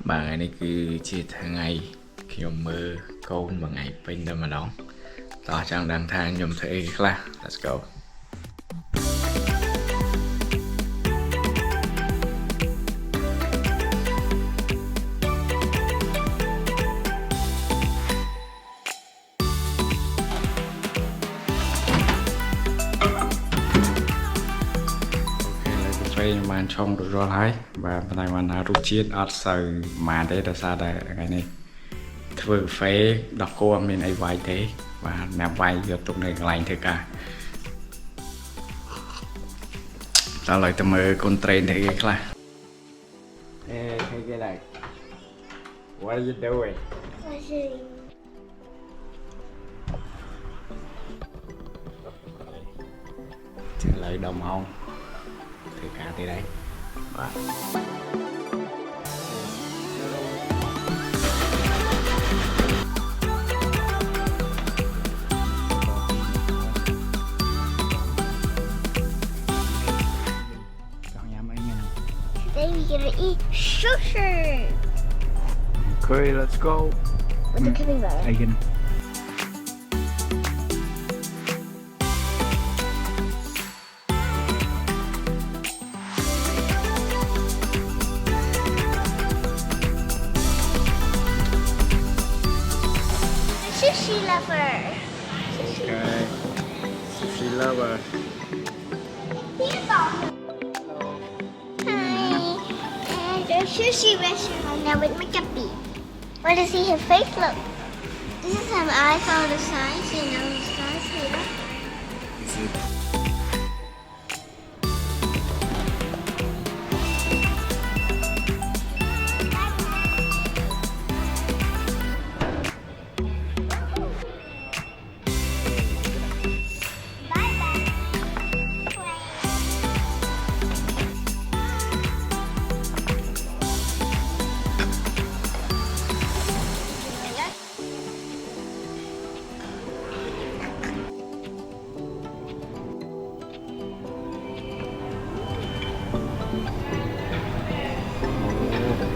Bà này cứ chia tháng ngày khi mơ câu mà ngày bên đâu mà đóng tỏ chẳng đang thang nhầm thấy là let's go. Bạn trong được rồi hay và tại bạn rút chiết ở sờ mà đấy là sao đây cái này vừa phế đọc cô mình ấy vay thế và mẹ vay được tục này lành thế cả tao lại tao mơ con train thế cái là ê cái này what are you doing trả lời đồng không thì cả tới đây và Today we're gonna eat sushi. okay let's go What's the capybara? again. Sushi lover. Okay sushi lover. Hi. And a sushi restaurant now with my guppy. Where does he have face look? This is have eyes all the sides, you know, the sides here.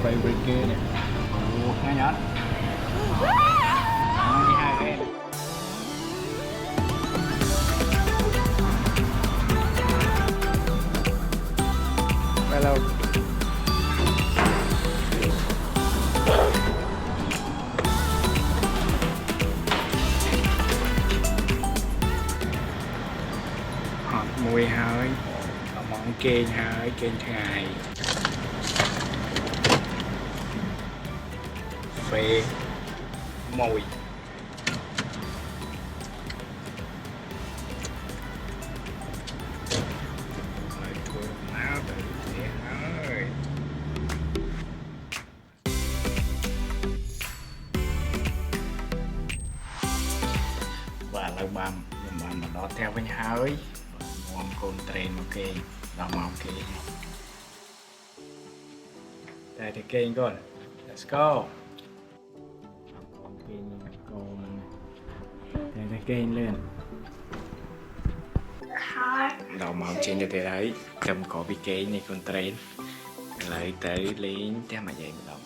Favorite kia nè khá nhớ hai em hello hot mùi hơi món kênh hơi kênh ngày phê mùi rồi thôi máu tự thiệt ơi và lâu băm nhưng mà nó theo với hơi ngon con train ok đó mà ok đây thì kênh con let's go cái kênh lên đầu màu trên được đấy cầm có bị kênh này con train lấy tới lính theo mà dậy một đồng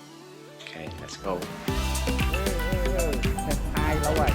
ok let's go hai lâu rồi